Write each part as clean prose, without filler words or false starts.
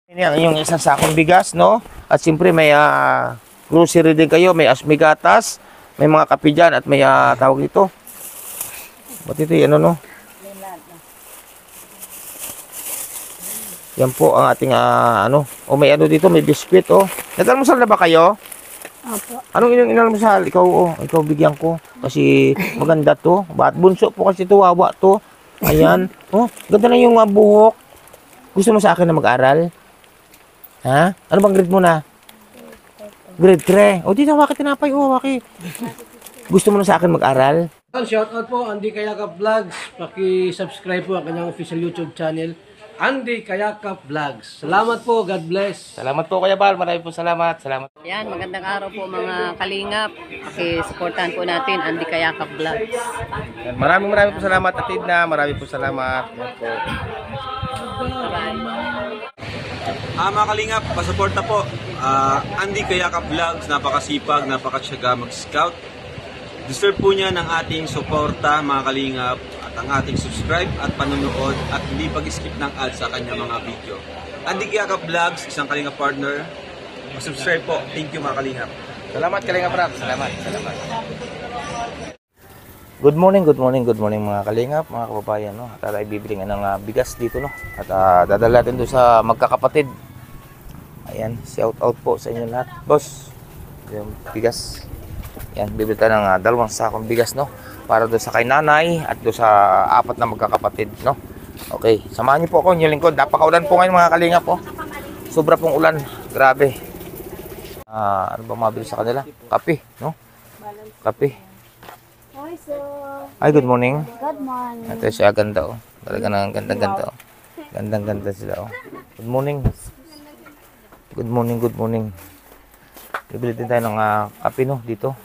Ini ang inyong isang sakong bigas, no? At siyempre may grocery din kayo, may asmigatas, may mga kape dyan, at may tawag dito. Ba't ito ano, no? Yan po ang ating ano. O may ano dito, may biskwit, oh. Nag-almusal na ba kayo? Opo. Anong inyong inalmusal? Ikaw, oh. Ikaw bigyan ko. Kasi maganda to. Ba't bunso po kasi to, wawa to. Ayan. Oh, ganda na yung buhok. Gusto mo sa akin na mag-aral? Ha? Ano bang grade mo na? Grade 3. O, dito, waki tinapay. O, waki. Gusto mo na sa akin mag-aral? Shout out po, Andy Kayakap Vlogs. Paki-subscribe po ang kanyang official YouTube channel, Andy Kayakap Vlogs. Salamat po, God bless. Salamat po, Kuya Bal. Maraming po salamat. Salamat. Yan, magandang araw po mga kalingap. Paki-supportahan po natin Andy Kayakap Vlogs. Maraming po salamat, Atid na. Maraming po salamat. Yan po. Mga kalingap, pasuporta po. Andy Kayakap Vlogs, napakasipag, napakasyaga mag-scout. Deserve po niya ng ating suporta, mga kalingap, at ang ating subscribe at panonood at hindi pag-skip ng ads sa kanya mga video. Andy Kayakap Vlogs, isang kalingap partner. Subscribe po. Thank you, mga kalingap. Salamat, Kalingap Rap. Salamat. Good morning mga kalingap, mga kababayan, no. At tayo bibili nga ng bigas dito, no. At dadala natin doon sa magkakapatid. Ayan, shout out po sa inyo lahat. Boss, yung bigas. Yan, bibili tayo ng 2 sakong bigas, no. Para doon sa kay nanay at doon sa 4 na magkakapatid, no. Okay, samahan niyo po ako, yung lingkod. Napakaulan po ngayon mga kalingap, po. Sobra pong ulan, grabe. Ano ba mabili sa kanila? Kape, no. Kape. Ay, good morning. Good morning. Ito siya, ganda, oh. Talaga nang gandang-ganda, oh. Gandang-ganda sila, oh. Good morning. Good morning. Bibili din tayo ng kape, no, dito.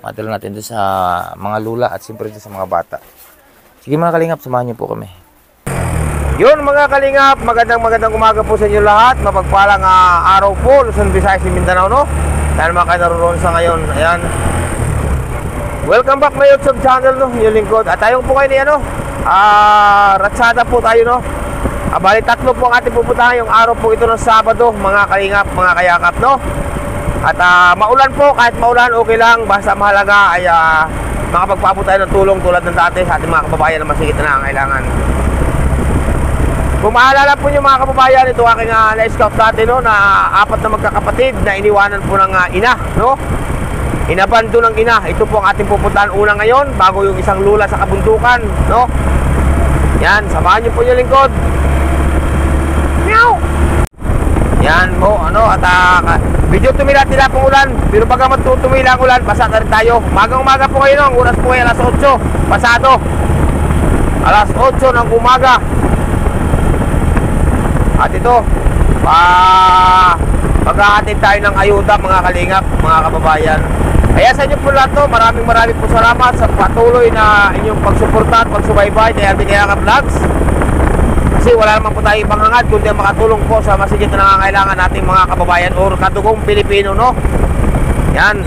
Madala natin doon sa mga lula at siyempre doon sa mga bata. Sige mga kalingap, samahan niyo po kami. Yun mga kalingap, magandang umaga po sa inyo lahat. Mapagpalang araw po, Luzon, Visayas, Mindanao, no? Dahil mga kayo naroon sa ngayon, ayan. Welcome back my YouTube channel, no, yung lingkod. At tayong po kayo ni Ratsada po tayo, no. Bali 3 po ang ating pupuntahan yung araw po ito ng Sabado, mga kalingap, mga kayakap, no. At maulan po, kahit maulan okay lang, basta mahalaga ay makapagpaabot tayo ng tulong tulad ng dati sa ating mga kababayan na masigit na nangangailangan. Kung maalala po nyo mga kababayan, ito aking na-scout dati, no, na 4 na magkakapatid na iniwanan po ng ina, no. Inabando ng ina. Ito po ang ating pupuntahan una ngayon, bago yung isang lula sa kabundukan, no. Yan, samahan nyo po yung lingkod. Meow! Yan po, ano, at medyo tumila-tila pong ulan, pero baga matutumila ang ulan, basa na rin tayo. Umaga po kayo, no, ang oras po kayo alas 8, pasado. Alas 8 ng umaga. At ito, maghahatid tayo ng ayuda mga kalingap, mga kababayan. Kaya sa inyo po lahat, no, maraming po salamat sa patuloy na inyong pagsuporta at pagsubaybay kay Andy Kayakap Vlogs. Kasi wala naman po tayo ibang hangad kundi makatulong po sa masigit na nangangailangan nating mga kababayan o kadugong Pilipino, no. Yan.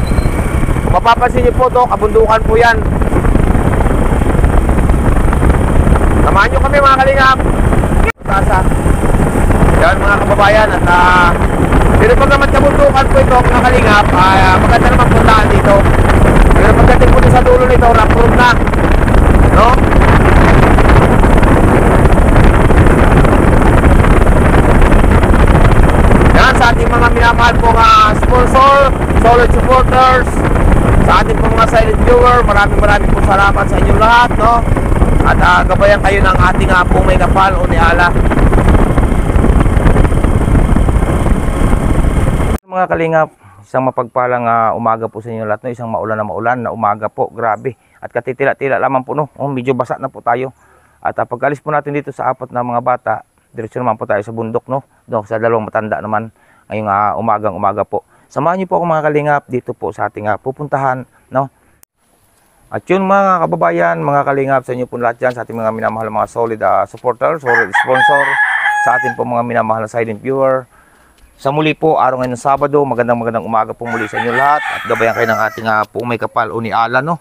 Kung mapapansin niyo po to, kabundukan po yan. Samahan nyo kami mga kalingap. Yan mga kababayan, at pero pag naman kabundukan po ito mga kalingap, maganda naman puntaan dito. Pero pagdating po sa dulo nito, rough na, no? Yan, sa ating mga minamahal pong sponsor, solid supporters, sa ating pong mga silent viewer, maraming po salamat sa inyong lahat, no? At gabayan kayo ng ating pong may kapal o ni ala. Mga kalingap, isang mapagpalang umaga po sa inyo lahat, no? Isang maulan na umaga po, grabe. At katitila-tila lamang po, no? Medyo basa na po tayo. At pagkalis po natin dito sa 4 na mga bata, diretso naman po tayo sa bundok, no? Doon sa 2 matanda naman ngayong umaga po. Samahan niyo po ako mga kalingap dito po sa ating pupuntahan, no? At yun mga kababayan, mga kalingap, sa inyo po lahat dyan, sa ating mga minamahal mga solid supporters, solid sponsor, sa ating po mga minamahal na silent viewer. Sa muli po, araw ngayon ng Sabado, magandang umaga po muli sa inyo lahat. At gabayan kayo ng ating may kapal o ni ala, no?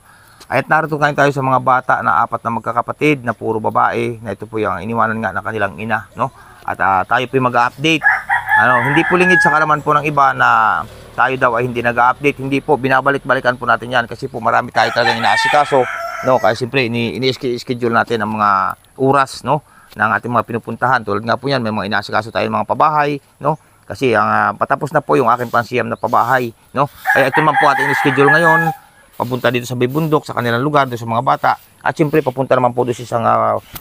At narito kayo tayo sa mga bata na 4 na magkakapatid na puro babae, na ito po yung iniwanan nga ng kanilang ina, no? At tayo po mag-update Hindi po lingid sa kalaman po ng iba na tayo daw ay hindi nag-update. Hindi po, binabalik-balikan po natin yan kasi po marami tayo talagang inaasikaso, no? Kaya siyempre, ini-schedule natin ang mga oras, no? Ng ating mga pinupuntahan. Tulad nga po yan, may mga inaasikaso tayo mga pabahay, no? Kasi ang patapos na po yung aking pansiyam na pabahay, no? Kaya ito naman po ating schedule ngayon, papunta dito sa may bundok, sa kanilang lugar, doon sa mga bata. At siyempre, papunta naman po doon sa isang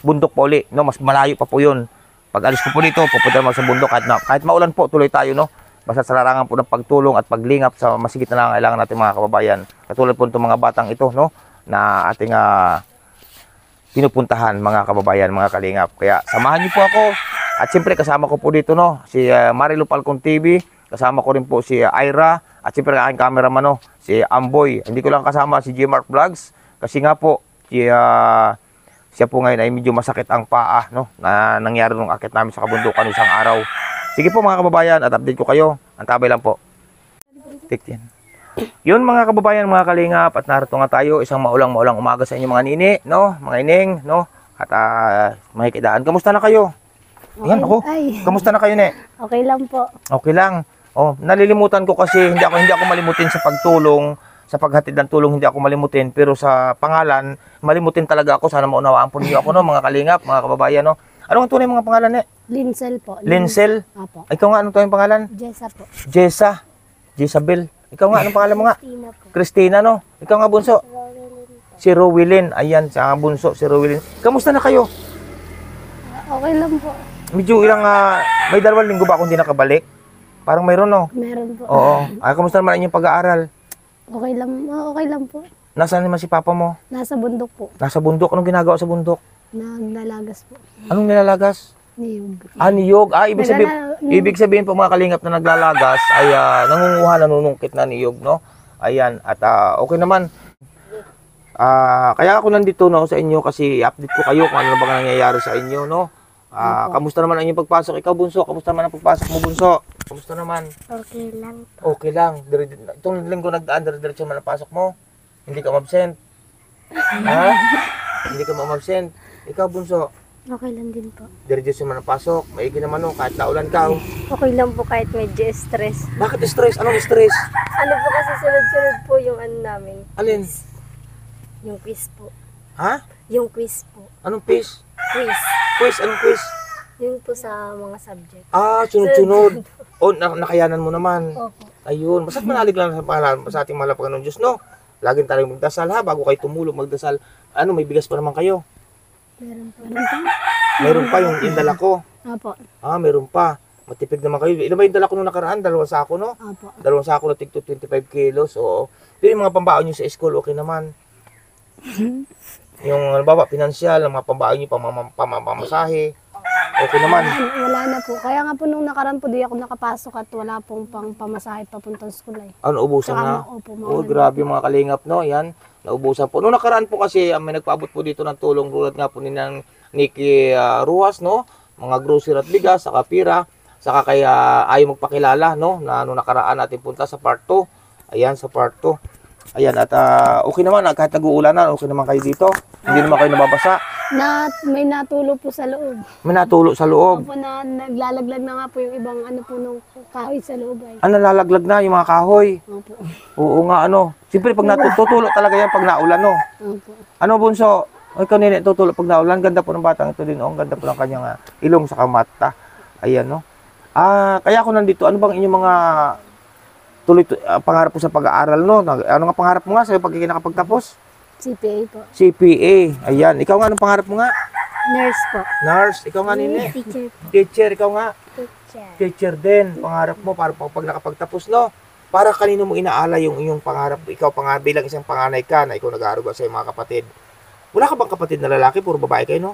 bundok pa uli, no? Mas malayo pa po yun. Pag alis ko po dito, pupunta naman sa bundok kahit maulan po, tuloy tayo, no? Basta sa larangan po ng pagtulong at paglingap sa masigit na nangangailangan natin mga kababayan. Katulad po itong mga batang ito, no? Na ating pinupuntahan mga kababayan, mga kalingap. Kaya samahan niyo po ako. At siyempre kasama ko po dito, no? Si Marilu Falcon TV. Kasama ko rin po si Ira. At siyempre ang aking cameraman, no? Si Amboy. Hindi ko lang kasama si Gmark Vlogs. Kasi nga po, siya po ngayon ay medyo masakit ang paa, no? Na nangyari nung akit namin sa kabundukan isang araw. Sige po mga kababayan, at update ko kayo. Antabay lang po. Tik yan. Yun mga kababayan, mga kalingap, at narito nga tayo isang maulang umaga sa inyo mga nini, no? Mga ining, no? At makikidaan. Kamusta na kayo? Ayan ako. Kamusta na kayo, ne? Okay lang po. Okay lang. Oh, nalilimutan ko kasi hindi ako malimutin sa pagtulong, sa paghatid ng tulong, hindi ako malimutin, pero sa pangalan, malimutin talaga ako. Sana maunawaan po niyo ako, no, mga kalingap, mga kababayan, no. Ano ang tunay mga pangalan, ne? Linsel po. Linsel? Apo. Ikaw nga, anong tunay pangalan? Jessa po. Jessa. Jezabel. Ikaw nga, anong pangalan mo nga? Tina po. Christina, no? Ikaw nga, bunso? Si Rowilyn. Ayan, sa bunso, si Rowilyn. Kamusta na kayo? Okay lang po. Medyo may 2 linggo ba akong hindi nakabalik? Parang mayroon, no? Meron po. Oo. Kamusta naman ang inyong pag-aaral? Okay lang po. Nasaan naman si papa mo? Nasa bundok po. Nasa bundok. Anong ginagawa sa bundok? Naglalagas po. Anong nilalagas? Niyog. Niyog. Ibig sabihin po mga kalingap na naglalagas ay nangunguha, nanunungkit na niyog, no? Ayan. At okay naman. Kaya ako nandito, no, sa inyo kasi i-update ko kayo kung ano ba nangyayari sa inyo, no? Kamusta naman ang inyong pagpasok? Ikaw, bunso, kamusta naman ang pagpasok mo, bunso? Kamusta naman? Okay lang. Okay lang. Itong linggo nagdaan, diretso man ang pasok mo. Hindi ka umabsent. Ha? Hindi ka umabsent. Ikaw, bunso, Okay lang din po. diretso man ang pasok. Maigi naman, no, kahit naulan ka. Okay lang po kahit medyo stress. Bakit stress? Anong stress? Ano po kasi sunod-sunod po yung ano namin. Alin? Yung quiz po. Ha? Yung quiz po. Anong quiz? Quiz. Quiz? Anong quiz? Yun po sa mga subject. Sunod-sunod. Nakayanan mo naman. Opo. Ayun. Basta't manalig lang sa ating malapagan ng Diyos, no? Laging tayo magdasal, ha? Bago kayo tumulog, magdasal. May bigas pa naman kayo. Meron po. Meron pa yung dala ko. Opo. Meron pa. Matipid naman kayo. Ilan ba yung dala ko nung nakaraan? 2 sako, no? Opo. 2 sako na tig 25 kilos. Oo. Pero yung mga pambaon nyo sa school, okay naman. Yung, pinansyal, ang mga pambaon nyo, pamamasahe. Okay naman. Wala na po. Kaya nga po nung nakaraan po, di ako nakapasok at wala pong pang pamasahe papuntang school ay. Ubusan na? Opo, Grabe mga kalingap, no? Yan, naubusan po. Noong nakaraan po kasi, may nagpaabot po dito ng tulong tulad nga po ni ng Nikki Ruas, no? Mga grocery at bigas, saka pira, saka kaya ayaw magpakilala, no? Na noong nakaraan natin punta sa part 2. Ayan, sa part 2. Ayan, at okay naman, kahit nag-uulan na, okay naman kayo dito. Hindi naman kayo nababasa. May natulo po sa loob. May natulo sa loob. Opo, na naglalaglag na nga po yung ibang ano po nung kahoy sa loob ay. Nalalaglag na yung mga kahoy. Opo. Oo nga, Siyempre, pag natutulo talaga yan pag naulan, no? Opo. Bunso? Ikaw nini, tutulo pag naulan. Ganda po ng batang ito din, Ang ganda po ng kanyang ilong sa mata. Ayan, no? Kaya ako nandito. Ano bang inyong mga pangarap po sa pag-aaral, no? Ano nga pangarap mo nga sa'yo pag nakapagtapos? CPA po. CPA. Ayan. Ikaw nga, anong pangarap mo nga? Nurse po. Nurse. Ikaw nga, nini. Teacher. Teacher. Ikaw nga. Teacher. Teacher din. Pangarap mo para pag nakapagtapos, no? Para kanino mo inaala yung iyong pangarap? Ikaw bilang isang panganay ka na ikaw nag-aaruga sa iyong mga kapatid. Wala ka bang kapatid na lalaki? Puro babae kayo, no?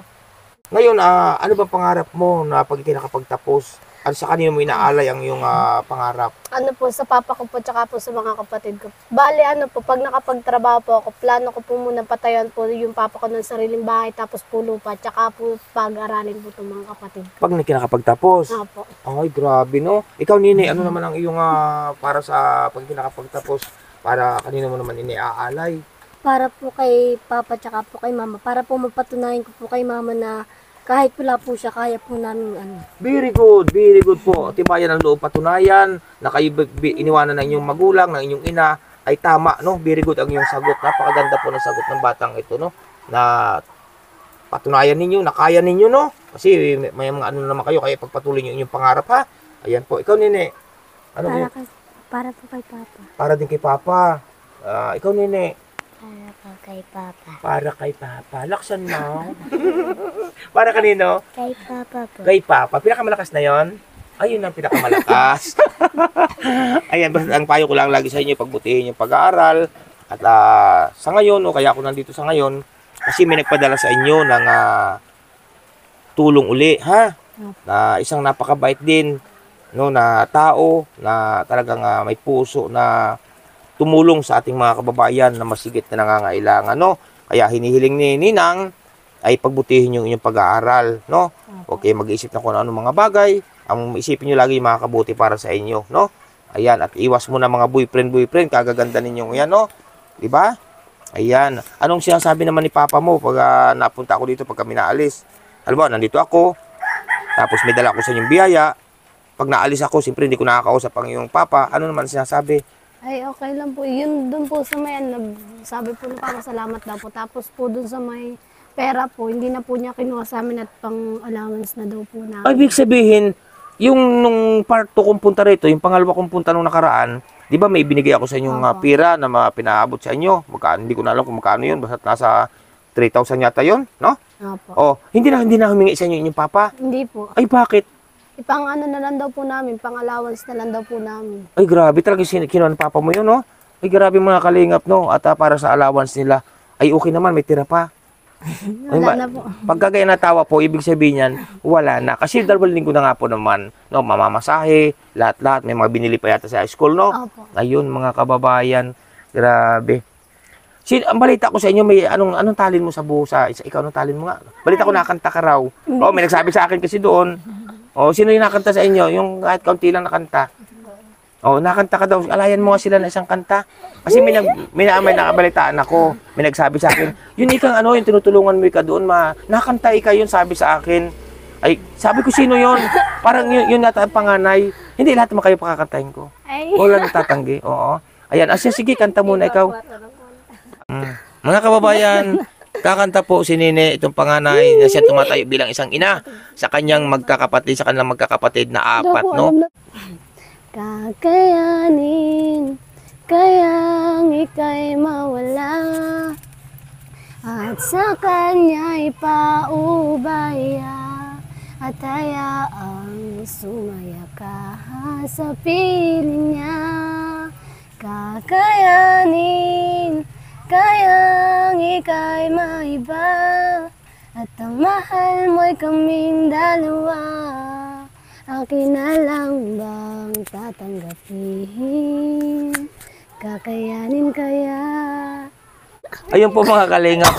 Ngayon, ano bang pangarap mo na pag nakapagtapos? Ano sa kanino mo inaalay ang iyong pangarap? Ano po, sa papa ko po, tsaka po sa mga kapatid ko. Bale, ano po, pag nakapagtrabaho po ako, plano ko po muna patayan po yung papa ko ng sariling bahay, tapos po lupa, tsaka po pag-aralin po itong mga kapatid ko. Pag nakapagtapos? Opo. Ay, grabe, no? Ikaw, Nini, ano naman ang iyong para sa pag nakapagtapos, para kanino mo naman iniaalay? Para po kay papa tsaka po kay mama. Para po mapatunayan ko po kay mama na Kahit wala po siya, kaya po namin Very good po. Tibayan ng loob, patunayan na kayo iniwanan ng inyong magulang, ng inyong ina, ay tama, no? Very good ang iyong sagot. Napakaganda po ng sagot ng batang ito, no? Na patunayan ninyo, na kaya ninyo, no? Kasi may mga ano naman kayo, kaya pagpatuloy nyo inyong pangarap, ha? Ayan po. Ikaw, Nene. Ano yun? para po kay Papa. Para din kay Papa. Ikaw, Nene. Para po kay Papa. Para kay Papa. Laksan mo. Para kanino? Kay Papa po. Kay Papa. Pinakamalakas na yon. Ayun ang pinakamalakas. Ayan, basta ang payo ko lang lagi sa inyo, pagbutihin yung pag-aaral. At sa ngayon, o kaya ako nandito sa ngayon, kasi may nagpadala sa inyo ng tulong uli, ha? Na isang napakabait din, no, na tao, na talagang may puso na tumulong sa ating mga kababayan na masigit na nangangailangan, no? Kaya hinihiling ni Ninang ay pagbutihin yung inyong pag-aaral, no? Okay, mag-iisip na kung ano mga bagay. Ang isipin nyo lagi yung mga kabuti para sa inyo, no? Ayan, at iwas mo na mga boyfriend, kagaganda ninyong yan, no? Diba? Ayan. Anong sinasabi naman ni Papa mo pag napunta ako dito, pag kami naalis? Alam mo, nandito ako, tapos may dala ko sa inyong biyaya. Pag naalis ako, siyempre hindi ko nakakausap ang iyong Papa. Ano naman sinasabi? Ay, okay lang po. Yun, dun po sa may, sabi po ng Papa, salamat daw po. Tapos po dun sa may pera po, hindi na po niya kinuha sa amin at pang-allowance na daw po na. Ay, ibig sabihin, yung nung part 2 kong punta rito, yung pangalawa kong punta nung nakaraan, di ba may binigay ako sa inyong pira na pinaabot sa inyo? Magkano, hindi ko na alam kung magkano yun. Basta nasa 3,000 yata yun, no? Opo. Oh, hindi na humingi sa inyo inyong Papa. Hindi po. Ay, bakit? Ipang ano na lang daw po namin, pang allowance na lang daw po namin. Ay, grabe talaga kinuha ng Papa mo yun, no? Ay, grabe mga kalingap, no? At para sa allowance nila, ay okay naman, may tira pa. Wala na po. Pagkagaya natawa po, ibig sabihin yan, wala na. Kasi 2 linggo na nga po naman, no? Mamamasahe, lahat-lahat, may mga binili pa yata sa high school, no? Opo. Ayun, mga kababayan, grabe. Ang balita ko sa inyo, may anong talin mo sa buho sa ikaw, anong talin mo nga? Balita ko nakanta ka raw. Oh, may nagsabi sa akin kasi doon. Oh, sino yung nakanta sa inyo? Yung kahit kaunti lang nakanta. Oh, nakanta ka daw. Alayan mo nga sila na isang kanta. Kasi may nakabalitaan ako. May nagsabi sa akin, yun ikang yung tinutulungan mo ika doon, nakanta ika yun, sabi sa akin. Ay, sabi ko sino yun? Parang yun nata ang panganay. Hindi lahat naman kayo pakakantahin ko. Ay. Wala natatanggi. Oo. Ayan, sige, kanta muna ikaw. Mga kababayan, kakanta po si Nene, itong panganay na siya tumatayo bilang isang ina sa kanyang kanilang magkakapatid na 4, no? Kakayanin, kayang ika'y mawala, at sa kanya'y paubaya, at hayaang sumaya ka sa piling niya. Kakayanin, kayang ika'y maiba, at ang mahal mo'y kaming dalawa. Akin na lang bang tatanggapin? Kakayanin kaya? Ayun po mga kalingap.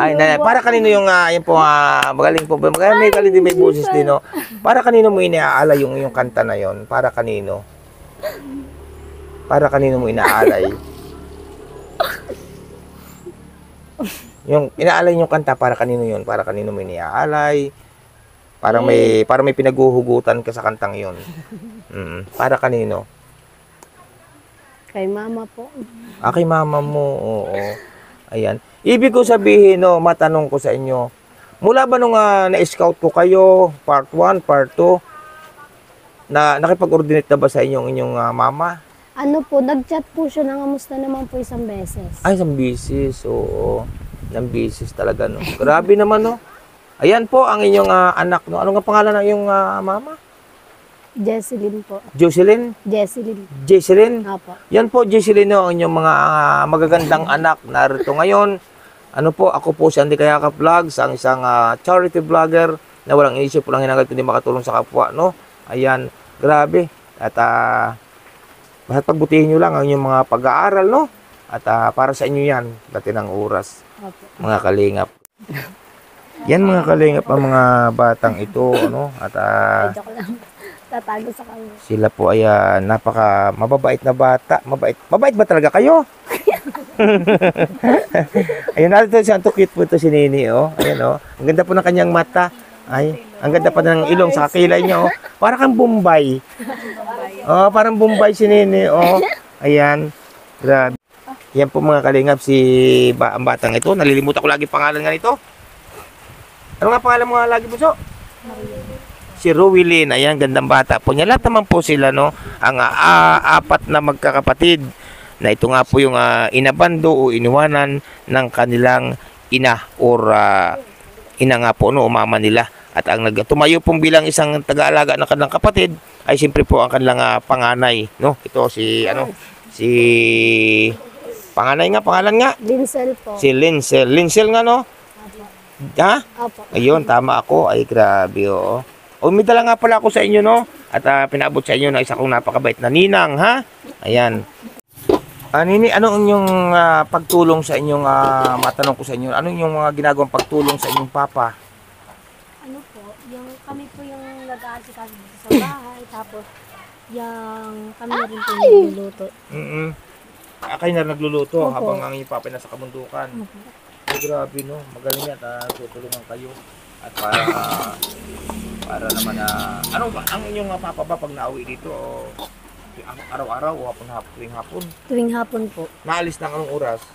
Ay, para kanino yung, ayun po, magaling po. May galing din, may boses din, no? Para kanino mo inaalay yung kanta na yon? Para kanino? Para kanino mo inaalay? Yung inaalay yung kanta, para kanino yun? Para kanino mo inaalay? Parang may pinaguhugutan ka sa kantang yon. Para kanino? Kay Mama po. Kay Mama mo, oo. Ayan. Ibig ko sabihin, no, matanong ko sa inyo, mula ba nung na-scout ko kayo, part 1, part 2, nakipag-ordinate na ba sa inyong mama? Ano po, nag-chat po siya, nangamusta naman po isang beses. Ay, isang bisis, oo. Isang bisis talaga, no. Grabe naman, no. Ayan po ang inyong anak, no. Ano nga pangalan ng iyong mama? Jesseline po. Jocelyn? Jesseline. Jesseline? Apo. Yan po, Jesseline, no, ang inyong mga magagandang anak narito ngayon. Ano po, ako po si Andy Kayaka Vlogs, ang isang charity vlogger na walang inisip, walang hinagal kundi makatulong sa kapwa, no. Ayan, grabe. At basta pagbutihin nyo lang ang inyong mga pag-aaral, no. At para sa inyo yan, dati ng oras, Apo. mga kalingap. Yan mga kalingap ang mga batang ito, ano, at Joke lang. Tatago sa kanya. sila po ay napaka mababait na bata. Mabait ba talaga kayo? Ayun, natin siya, cute po ito si Nini, oh. Ayan, oh. Ang ganda po ng kanyang mata. Ay, ang ganda pa ng ilong sa kilay niya, oh. Para kang Bombay. Oh, parang Bombay si Nene, oh. Ayan. Grabe. Yan po mga kalingap, ang batang ito. Nalilimutan ko lagi pangalan nga nito. Ano nga pangalan mo nga lagi, Bunso? Si Rowilyn. Ayan, gandang bata po niya. Lahat naman po sila, no? Ang apat na magkakapatid na ito nga po yung inabando o iniwanan ng kanilang ina or ina nga po, no, o mama nila. At ang tumayo pong bilang isang taga-alaga ng kanilang kapatid ay siyempre po ang kanilang panganay, no? Ito si panganay nga, pangalan nga. Linsel po. Si Linsel. Linsel nga, no? Ha? Opo. Ayun, tama ako. Ay, grabe, oo. O, may dala nga pala ako sa inyo, no? At pinaabot sa inyo na isa kong napakabait na ninang, ha? Ayan. Nini, ano inyong pagtulong sa inyong, matanong ko sa inyo, ano inyong mga ginagawang pagtulong sa inyong papa? Ano po, kami po yung nag-aasikaso dito sa bahay, tapos kami na rin po yung niluluto. Kayo na nagluluto Opo. habang ang inyong papa nasa kabundukan. Ay, grabe, no? Magaling yan at tutulungan kayo. At para naman ano ba, ang inyong papa ba pag nauwi dito, araw-araw o tuwing hapon? Tuwing hapon po. Naalis ng anong oras?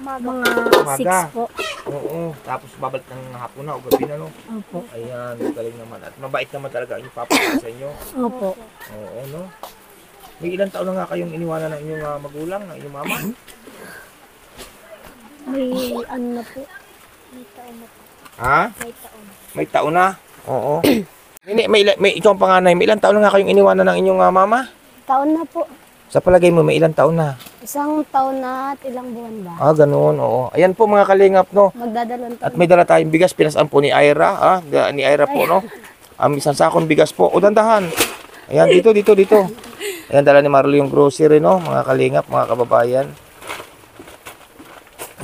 Mga Umaga. 6 po. Oo, tapos babalik ng hapon na o gabi na, no? Opo. Ayan, galing naman. At mabait naman talaga ang inyong papa sa inyo. Opo. Oo, no? May ilang taon na nga kayong iniwanan ng inyong magulang, ng inyong mama? May ano na po. May taon na po. Ha? May taon. May taon na? Oo. may ikaw ang panganay, may ilang taon na nga kayong iniwanan ng inyong mama? Taon na po. Sa palagay mo, may ilang taon na? 1 taon na at ilang buwan ba? Ganoon, oo. Ayan po mga kalingap, no? Magdadalawang taon. At may dala tayong bigas, pinasaan po ni Ira, ni Ira po, no? Isang sakong bigas po. O, dandahan. Ayan, dito. Ayan, dala ni Marlo yung grocery, no? Mga kalingap, mga kababayan.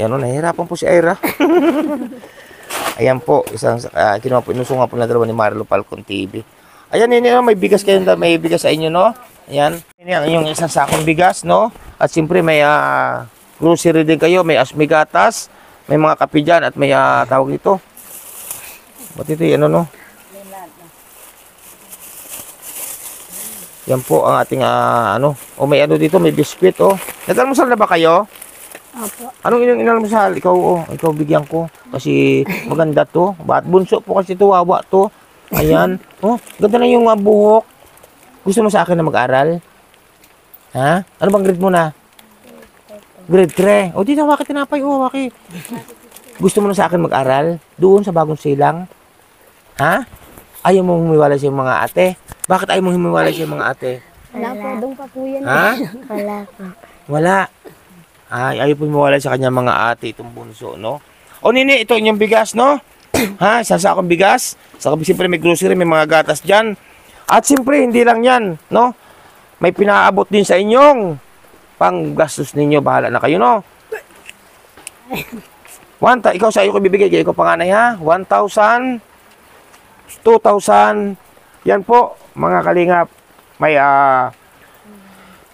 Ayan, no? Nahihirapan po si Ira. Ayan po, kinuha po, inusungan po na dalawa ni Marlo Falcon TV. Ayan, yun, may bigas kayo, may bigas sa inyo, no? Ayan, yung isang sakong bigas, no? At siyempre may grocery din kayo, may gatas, may mga kape dyan, at may tawag dito. Ba't ito ano, no? Yan po ang ating may ano dito, may biskwit, oh. Nag-almusal na ba kayo? Opo. Anong inyong inalmusal? Ikaw bigyan ko. Kasi maganda to. Bunso po kasi to, wawa to. Ayan. Oh, ganda na yung buhok. Gusto mo sa akin na mag-aral? Ha? Ano bang grade mo na? Grade 3. O, dito, wakit tinapay. O, wakit. Gusto mo na sa akin mag-aral? Doon sa bagong silang? Ha? Ayaw mo humiwalay sa mga ate? Bakit ayaw mo humiwalay sa mga ate? Wala po. Doon pa po yan. Ha? Wala po. Wala. Ay, ayaw po humiwalay sa kanya mga ate itong bunso, no? O, Nini, ito inyong bigas, no? Ha? Isang sakong bigas. Siyempre may grocery, may mga gatas dyan. At siyempre, hindi lang yan, no? May pinaabot din sa inyong panggastos ninyo. Bahala na kayo, no? Ikaw sa iyo ko bibigay. Ikaw panganay, ha? 1,000, 2,000. Yan po, mga kalingap. May,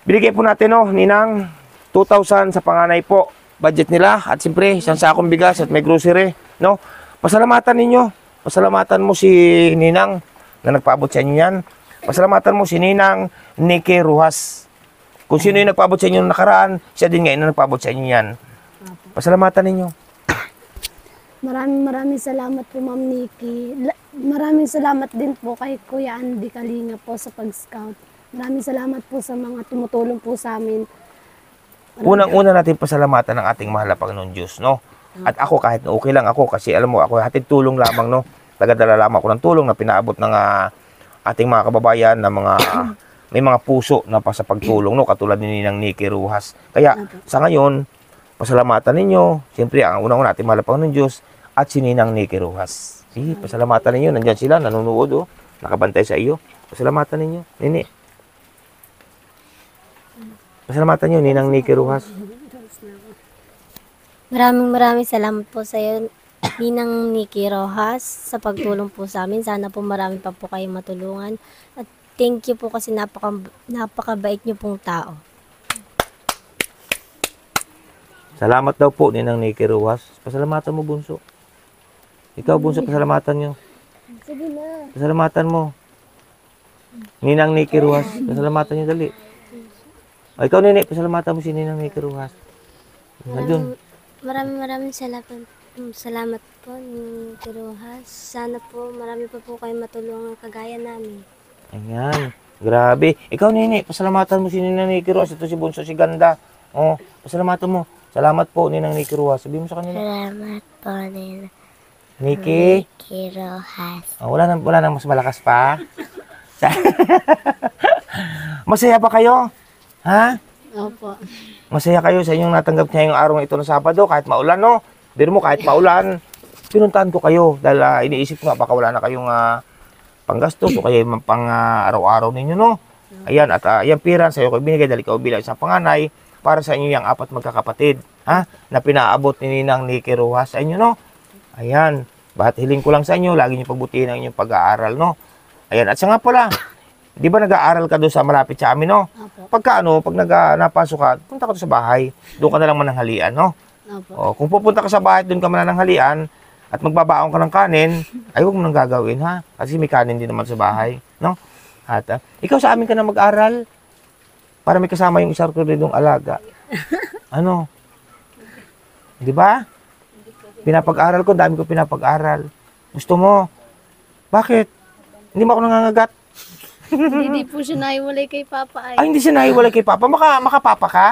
binigay po natin, no? Ninang, 2,000 sa panganay po. Budget nila. At siyempre, isang sakong bigas at may grocery, no? Pasalamatan ninyo. Pasalamatan mo si Ninang na nagpaabot sa inyo yan. Pasalamatan mo si Ninang Nikki Ruhas. Kung sino yung nagpaabot sa inyo ng nakaraan, siya din ngayon na nagpaabot sa inyo yan. Pasalamatan ninyo. Maraming salamat po, Ma'am Nikki. Maraming salamat din po kay Kuya Andy Kalinga po sa pag-scout. Maraming salamat po sa mga tumutulong po sa amin. Unang-una natin pasalamatan ng ating mahal na Panginoon Diyos, no? At ako kahit okay lang ako kasi alam mo ako hatid tulong lamang, no? Tagadala lamang ako ng tulong na pinaabot ng ating mga kababayan na mga may mga puso na pa sa pagtulong, no? Katulad ni Ninang Nikki Ruhas. Kaya sa ngayon, pasalamatan ninyo. Siyempre, ang unang-una natin mahal na Panginoon Diyos at si Ninang Nikki Ruhas. Sige, pasalamatan ninyo. Nandiyan sila, nanonood, oh. Nakabantay sa iyo. Pasalamatan ninyo. Nini. Pasalamatan nyo, Ninang Nikki Ruhas. Maraming salamat po sa iyo, Ninang Nikki Rojas, sa pagtulong po sa amin. Sana po marami pa po kayong matulungan. At thank you po kasi napakabait niyo pong tao. Salamat daw po, Ninang Nikki Ruhas. Pasalamatan mo, Bunso. Ikaw, Bunso, pasalamatan nyo. Sige na. Pasalamatan mo. Ninang Nikki Ruhas. Pasalamatan niyo dali. O, ikaw, Nini, pasalamatan mo si Ninang Nikki Ruhas. Nandun. Maraming salamat po ni Kirohas. Sana po marami pa po kayo matulungan kagaya namin. Ayan. Grabe. Ikaw, Nini, pasalamatan mo si Ninang Nikki Ruhas. Ito si Bunso, si Ganda. O, pasalamatan mo. Salamat po, Ninang Nikki Ruhas. Sabihin mo sa kanila. Salamat po ni Nikki. Kirohas. Oh, wala nang mas malakas pa. Masaya ba kayo? Ha? Opo. Masaya kayo sa inyong natanggap niya yung araw na ito ng Sabado, kahit maulan, no? Biro mo, kahit maulan, pinuntahan ko kayo dahil iniisip ko nga, baka wala na kayong panggastos o kaya pang araw-araw ninyo, no? Ayan, at yung pira sa'yo ko binigay dahil ikaw bilang isang panganay para sa inyo yung 4 magkakapatid, ha? Na pinaabot ni Ninang Nikki Ruhas sa inyo, no? Ayan, bahat hiling ko lang sa inyo, lagi niyo pagbutihin ang inyong pag-aaral, no? Ayan, at sa nga pala, di ba nag-aaral ka doon sa malapit sa amin, no? Opo. Pag napasok ka, punta ka doon sa bahay. Doon ka na lang mananghalian, no? Opo. O, kung pupunta ka sa bahay, doon ka mananghalian at magbabaon ka ng kanin, ay huwag mo nang gagawin, ha? Kasi may kanin din naman sa bahay, no? At ikaw sa amin ka na mag-aral para may kasama yung isang kuridong alaga. Ano? Di ba? Pinapag-aral ko, dami ko pinapag-aral. Gusto mo? Bakit? Hindi mo ako nangangagat? Hindi po siya naiwalay kay Papa ay. Ay, hindi siya nahiwalay kay Papa. Makapapa ka?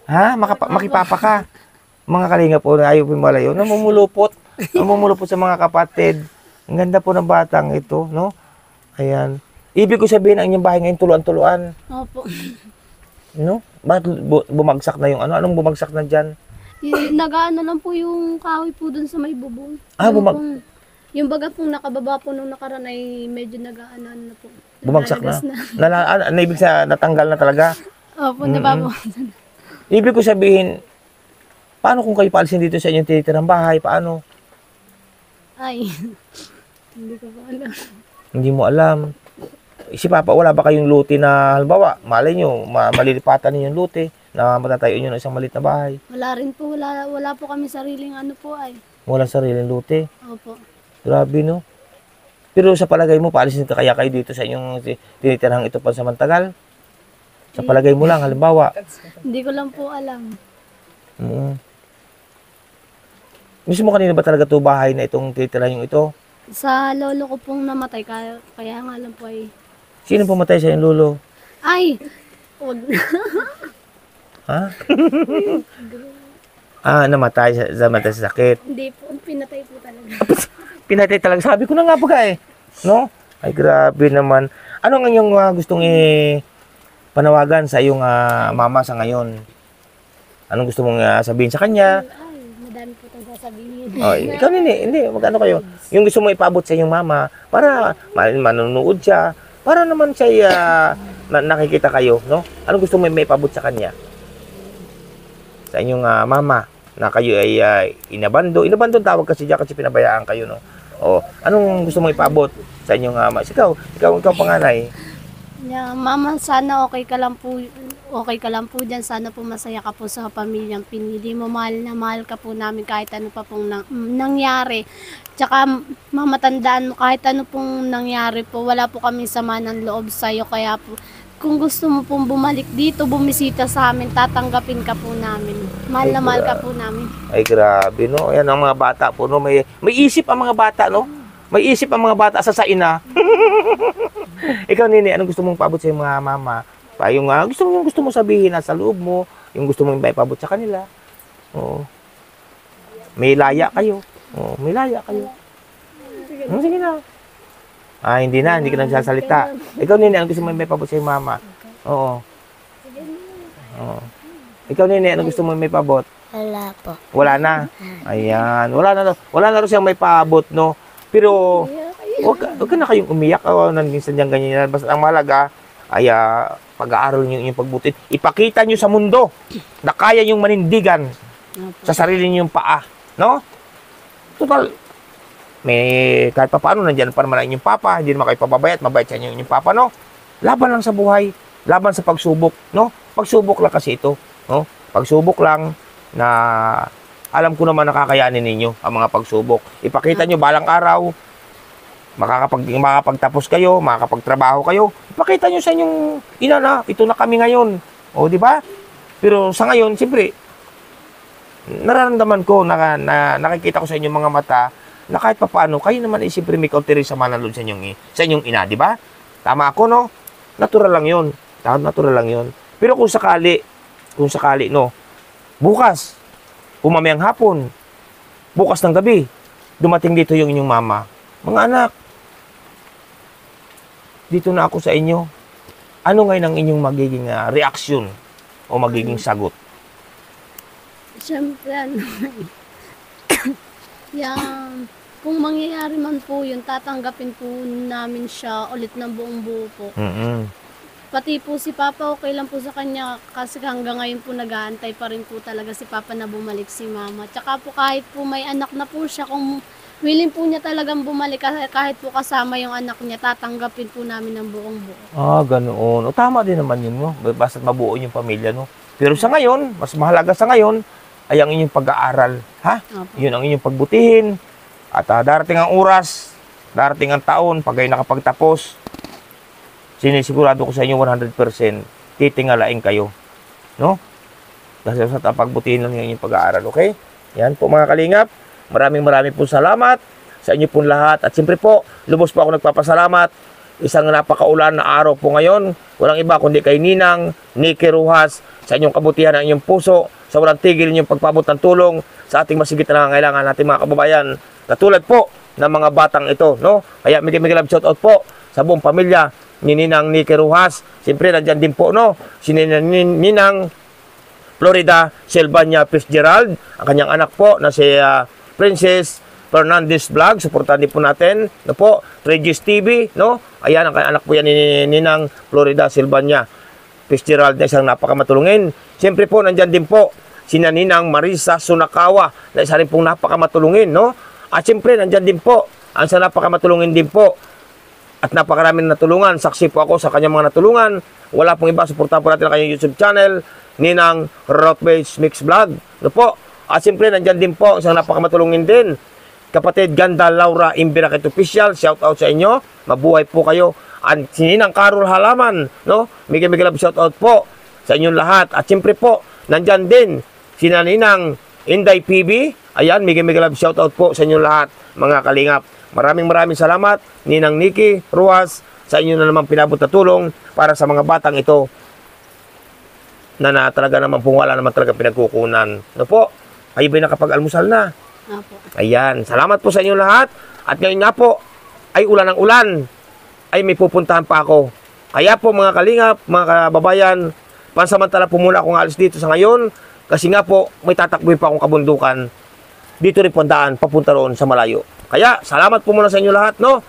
Ha? Makipapa ka? Mga kalinga po, ayaw po malayo. Namumulupot. Namumulupot sa mga kapatid. Ang ganda po ng batang ito, no? Ayan. Ibig ko sabihin, ang inyong bahay ngayon tuluan-tuluan. Opo. No? Bakit bumagsak na yung ano? Anong bumagsak na dyan? Nagaano lang po yung kahoy po dun sa may bubong. Ah, Yung baga pong nakababa po nung nakaraan ay medyo nag-aano na po. Bumagsak na? Nalalagas Ibig sa natanggal na talaga? Opo, nababaw. Ibig ko sabihin, paano kung kayo paalisin dito sa inyong tinitirang bahay? Paano? Ay, hindi ko pa alam. Hindi mo alam. Si Papa, wala ba kayong luti na, halimbawa, malay nyo, malilipatan ninyo yung luti na matatayo nyo ng isang maliit na bahay? Wala rin po, wala po kami sariling ano po ay. Walang sariling luti. Opo. Grabe, no? Pero sa palagay mo, paalisin ka kaya kayo dito sa inyong tinitirang ito pansamantagal? Sa palagay mo lang, halimbawa. Hindi ko lang po alam. Gusto mo kanina ba talaga ito bahay na itong tinitirang yung ito? Sa lolo ko pong namatay, kaya nga lang po ay. Sino pumatay sa iyong lolo? Ay! Wag na. Ha? Namatay sa sakit. Hindi po, pinatay po talaga. Pinatay talaga. Sabi ko na nga ba eh. No? Ay, grabe naman. Ano ang inyong gustong panawagan sa iyong mama sa ngayon? Anong gusto mong sabihin sa kanya? Ay, madami po itong sasabihin. Ay, ikaw hindi. Magano kayo? Yung gusto mo ipaabot sa iyong mama para manonood siya, para naman siya nakikita kayo, no? Anong gusto mo ipaabot sa kanya? Sa inyong mama na kayo ay inabandon tawag kasi diyan kasi pinabayaan kayo, no? O, anong gusto mong ipaabot sa inyong mama? Ikaw panganay. Yeah, mama, sana okay ka lang po dyan. Sana po masaya ka po sa pamilyang pinili mo. Mahal ka po namin kahit ano pa pong nangyari. Tsaka mama, tandaan mo, kahit ano pong nangyari po, wala po kami sama ng loob sa'yo. Kaya po, kung gusto mo pong bumalik dito, bumisita sa amin, tatanggapin ka po namin. Mahal na mahal ka po namin. Ay, grabe, no? Yan ang mga bata po, no? May isip ang mga bata, no? May isip ang mga bata sa ina. Ikaw, Nini, anong gusto mong paabot sa mga mama? Yung gusto mo sabihin na sa loob mo, yung gusto mong ipaabot sa kanila. Oo. May laya kayo. Oo, may laya kayo. Sige na. Hindi ka nagsasalita. Ikaw, Nini, anong gusto mong ipaabot sa mama? Oo. Oo. Ikaw, Nini, anong gusto mong ipaabot? Wala po. Wala na. Ayan. Wala na rin siyang may paabot, no? Pero, wag ka na kayong umiyak. Minsan dyan ganyan. Basta ang malaga, ay pag-aaral nyo yung pagbutin. Ipakita nyo sa mundo na kaya yung manindigan sa sarili nyo yung paa. No? Total, kahit pa paano, nandyan pa naman ang inyong papa. Hindi naman kayo pababayat. Mabait sa inyo yung papa, no? Laban lang sa buhay. Laban sa pagsubok, no? Pagsubok lang kasi ito, no? Pagsubok lang na alam ko naman nakakayanin ninyo ang mga pagsubok. Ipakita nyo balang araw, makakapagtapos kayo, makakapagtrabaho kayo. Ipakita nyo sa inyong ina na, ito na kami ngayon. O, di ba? Pero sa ngayon, siyempre, nararamdaman ko, nakikita ko sa inyong mga mata, na kahit papaano, kayo naman ay siyempre may kaunti rin sa manalod sa inyong ina, di ba? Tama ako, no? Natural lang yun. Natural lang yun. Pero kung sakali, no, bukas, umamayang hapon, bukas ng gabi, dumating dito yung inyong mama. Mga anak, dito na ako sa inyo. Ano ngayon ang inyong magiging reaksyon o magiging sagot? Siyempre, yan, kung mangyayari man po yun, tatanggapin po namin siya ulit ng buong buo po. Pati po si Papa, okay lang po sa kanya kasi hanggang ngayon po nag-aantay pa rin po talaga si Papa na bumalik si Mama. Tsaka po kahit po may anak na po siya, kung willing po niya talagang bumalik kahit po kasama yung anak niya, tatanggapin po namin ng buong buo. Ah, ganoon. O, tama din naman yun, no? Basta't mabuo yung pamilya, no? Pero sa ngayon, mas mahalaga sa ngayon, ay ang inyong pag-aaral, ha? Opo. Yun ang inyong pagbutihin. At darating ang oras, darating ang taon, pag kayo nakapagtapos, sinisigurado ko sa inyo 100%, titingalain kayo. No? Dahil sa pagbutihin lang yung inyong pag-aaral, okay? Yan po mga kalingap. Maraming po salamat sa inyo pong lahat. At siyempre po, lubos po ako nagpapasalamat. Isang napakaulan na araw po ngayon. Walang iba kundi kay Ninang Nikki Rojas, sa inyong kabutihan ng inyong puso, sa walang tigil inyong pagpabot ng tulong sa ating masigit na nangangailangan natin mga kababayan. Katulad po ng mga batang ito, no? Kaya may love shoutout po sa buong pamilya ni Ninang Nikki Rojas. Siyempre, nandyan din po, no? Si Ninang Florida Silvania Fitzgerald, ang kanyang anak po na si Princess Fernandez Vlog. Suportahan din po natin, no po? Regis TV, no? Ayan, ang anak po yan ni Ninang Florida Silvania Fitzgerald na isang napakamatulungin. Siyempre po, nandyan din po si Ninang Marisa Sunakawa na isa rin pong napakamatulungin, no? At siyempre, nandyan din po ang isa napakamatulungin din po at napakaraming natulungan. Saksi po ako sa kanyang mga natulungan. Wala pong iba, suportahan po natin ang kanyang YouTube channel, Ninang Rockbase Mix Vlog, no po? At siyempre, nandyan din po isang napakamatulungin din, kapatid Ganda Laura Imbirakit Official. Shout out sa inyo, mabuhay po kayo. At si Ninang Carol Halaman, no? Mega love shout out po sa inyong lahat. At siyempre po, nandyan din si Ninang Inday PB. Ayan, mega love shout out po sa inyong lahat, mga kalingap. Maraming salamat, Ninang Nikki Ruas, sa inyo na naman pinabot na tulong para sa mga batang ito na talaga naman pong wala naman talaga pinagkukunan. No po? Kayo ba'y nakapag-almusal na? Opo. Ayan, salamat po sa inyo lahat. At ngayon nga po, ay ulan ng ulan, ay may pupuntahan pa ako. Kaya po mga kalingap, mga kababayan, pansamantala po muna akong alis dito sa ngayon, kasi nga po, may tatakboy pa akong kabundukan. Dito rin po ang daan, papunta roon sa malayo. Kaya, salamat po muna sa inyo lahat, no?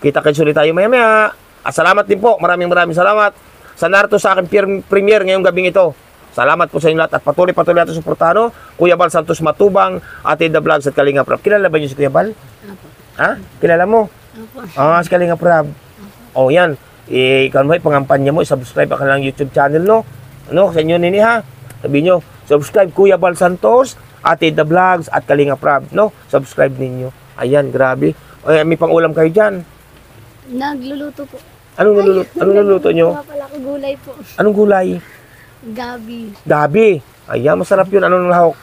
Kita-kits ulit tayo maya-maya. At salamat din po, maraming salamat sa narito sa aking premiere ngayong gabing ito. Salamat po sa inyo lahat at patuloy natin suportahan, no? Kuya Bal Santos Matubang, Ate The Vlogs at Kalinga Prab. Kilala ba niyo si Kuya Bal? Opo. Ha? Kilala mo? Opo. Si Kalinga Prab. O yan, ikaw mo, pangampanya mo, subscribe ang kanilang YouTube channel, no? Ano, sa inyo nini ha? Sabi nyo, subscribe Kuya Bal Santos, Ate The Vlogs at Kalinga Prab, no? Subscribe ninyo. Ayan, grabe. Ay, may pang-ulam kayo dyan. Nagluluto po. Anong niluluto nyo? Wala pala ko gulay po. Anong gulay? Gabi. Gabi. Ayan, masarap yun. Anong lahok?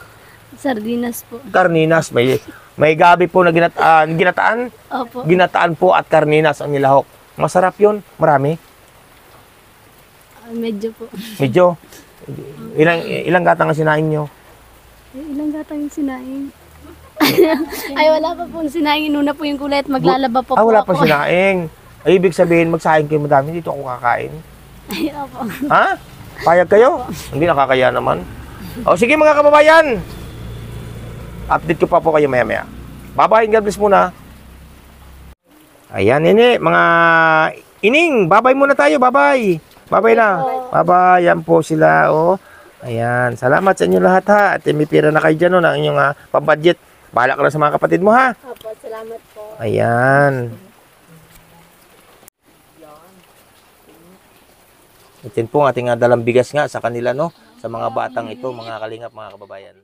Sardinas po. Karninas. May gabi po na ginataan. Opo. Ginataan po at karninas ang nilahok. Masarap yun. Marami. Medyo po. Medyo. Ilang gatang ang sinain nyo? Ilang gatang yung sinaing? Ay, wala pa pong sinaing. Inuna po yung kulay at maglalaba pa po wala ako. pa sinaing. Ay, ibig sabihin, magsaing kayo madami. Dito ako kakain. Ay, opo. Ha? Payag kayo? Hindi, nakakaya naman. O, sige mga kababayan. Update ko pa po kayo maya-maya. Bye-bye. God bless muna. Ayan, ini. Mga ining. Bye-bye muna tayo. Bye-bye. Bye-bye na. Bye-bye. Yan po sila. O. Ayan. Salamat sa inyo lahat ha. At may pira na kayo dyan. Ang inyong pambudget. Bahala ka na sa mga kapatid mo ha. Opo, salamat po. Ayan. Ito po ang ating dalang bigas nga sa kanila, no? Sa mga batang ito, mga kalingap, mga kababayan.